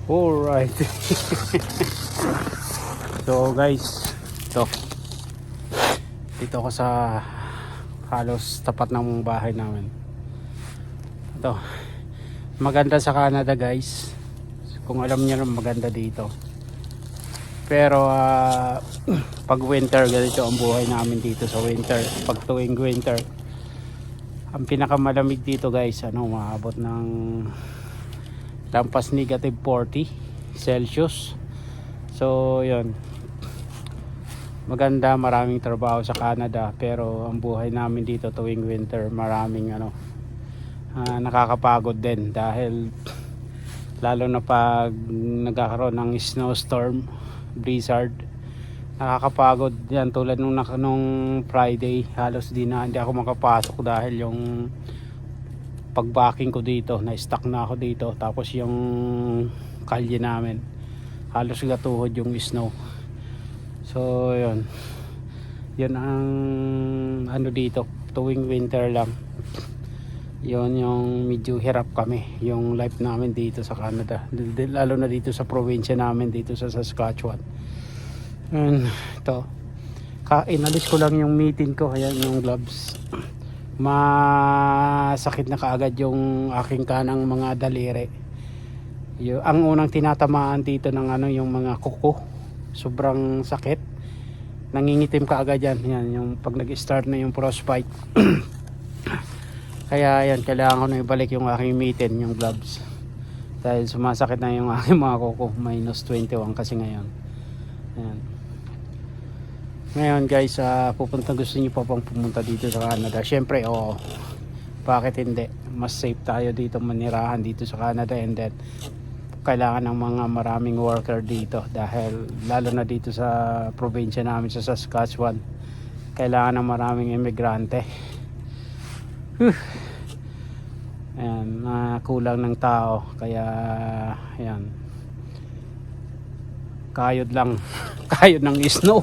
Alright. So guys, ito. Dito ako sa halos tapat ng bahay namin. Ito. Maganda sa Canada guys. Kung alam niyo lang maganda dito. Pero pag winter ganito ang buhay namin dito sa winter. Pag tuwing winter, ang pinakamalamig dito guys, maabot ng lampas negative 40 Celsius. So yun, maganda, maraming trabaho sa Canada, pero ang buhay namin dito tuwing winter maraming nakakapagod din, dahil lalo na pag nagkakaroon ng snowstorm, blizzard, nakakapagod yan. Tulad nung Friday, halos hindi ako makapasok dahil yung pag-backing ko dito, na-stuck na ako dito. Tapos yung kalye namin halos gatuhod yung snow. So yun ang dito tuwing winter lang. Yun yung medyo hirap kami yung life namin dito sa Canada, lalo na dito sa probinsya namin dito sa Saskatchewan. And ito, inalis ko lang yung meeting ko, ayan yung gloves. Masakit na kaagad yung aking kanang mga daliri. Ang unang tinatamaan dito ng yung mga kuko, sobrang sakit, nangingitim kaagad yan yung pag nag-start na yung frostbite. Kaya yan, kailangan ko na ibalik yung aking meeting, yung gloves, dahil sumasakit na yung aking mga kuko. Minus 21 kasi ngayon. Ayan. Ngayon guys, gusto niyo pa pang pumunta dito sa Canada? Syempre, oo. Bakit hindi? Mas safe tayo dito manirahan dito sa Canada, and then kailangan ng mga maraming worker dito, dahil lalo na dito sa probinsya namin sa Saskatchewan, kailangan ng maraming emigrante. Ayan, kulang ng tao, kaya ayan, kayod lang. Kayod ng snow.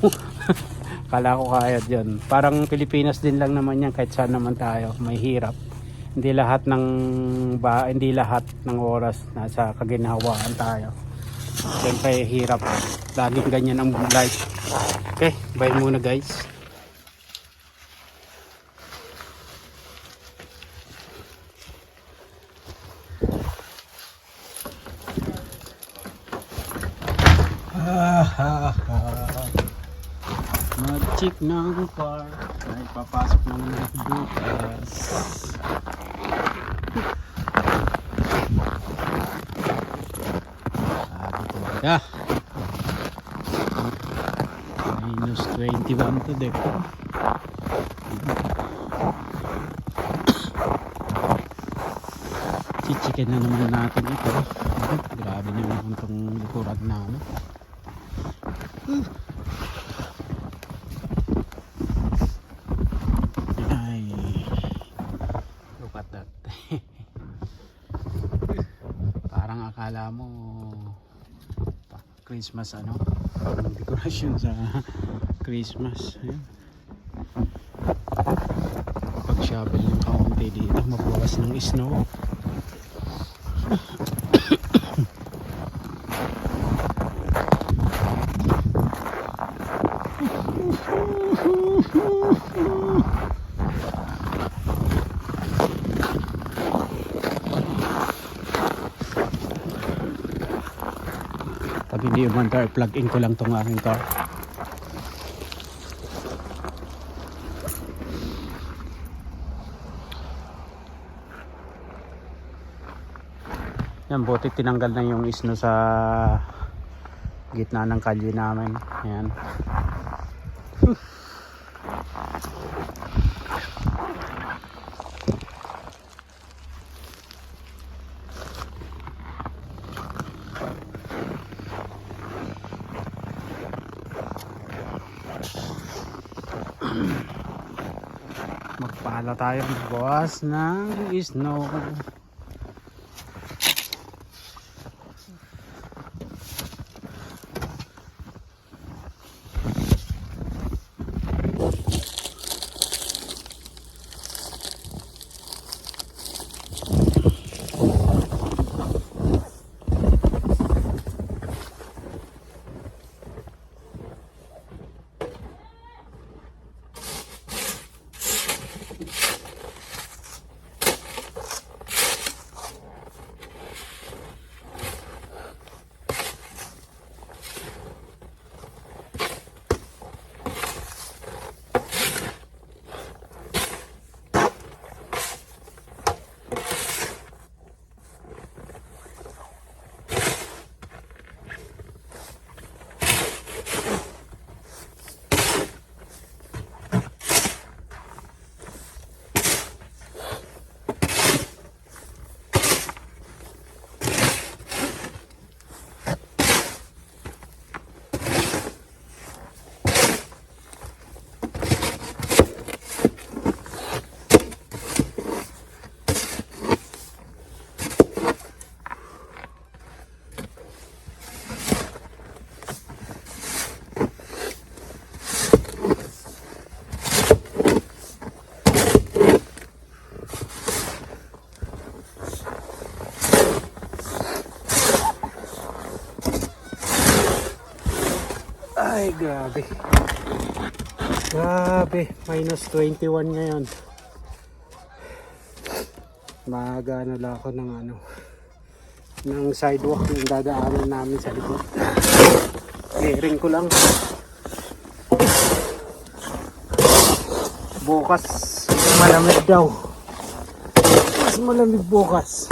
Kala ko kayod yun. Parang Pilipinas din lang naman yan, kahit saan naman tayo may hirap. Hindi lahat ng oras nasa kaginhawaan tayo. Siyempre hirap, laging ganyan ang life. Okay, bye muna guys. Mag-check ng car, ay papasok ng bukas. Dito minus 21 to depo. Chichikin na naman natin ito. Grabe naman itong likuran namin. Ay, look at that. Parang akala mo Christmas, dekorasyon sa Christmas. Ayan. Pag shovel ng kaunti dito, mabawas ng snow. Pag hindi umandar, plug in ko lang tong aking car. Yan, buti tinanggal na yung snow sa gitna ng kalye namin. Yan. Magpala tayo bukas ng snow. Ay, grabe. Grabe, minus 21 ngayon. Magano lang ako ng sidewalk yung dadaanan namin sa likod. Clearing ko lang. Bukas, malamig daw. Mas malamig bukas.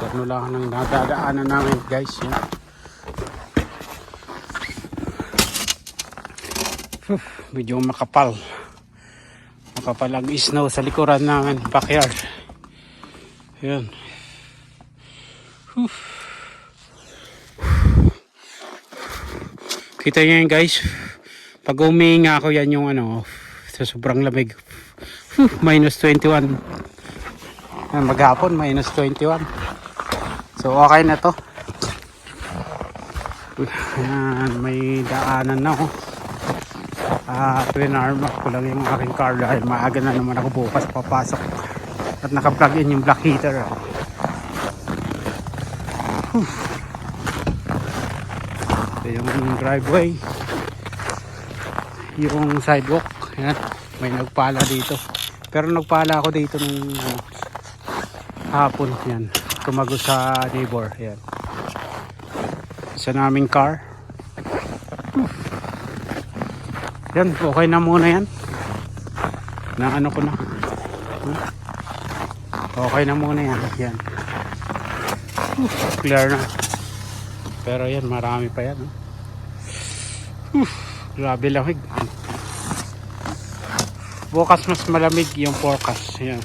Ano lang ang nadadaanan namin guys, yan. Medyo makapal ang snow sa likuran namin, backyard. Yan. Kita nyo yan guys, pag umihinga ako yan yung sa sobrang lamig. Minus 21. Maghapon minus 21. So okay na to. Ayan, may daanan na ako. Twin arm ko lang yung aking car dahil maaga na naman ako bukas papasok. At naka-plug in yung black heater. Ito yung driveway. Yung sidewalk. Ayan, may nagpala dito. Pero nagpala ako dito nung hapon. Yan, tumago sa neighbor. Yan, sa naming car. Yan, okay na muna yan. Na ko na. Okay na muna yan. Yan. Clear na. Pero yan, marami pa yan. Grabe lamig. Bukas mas malamig yung forecast. Yan.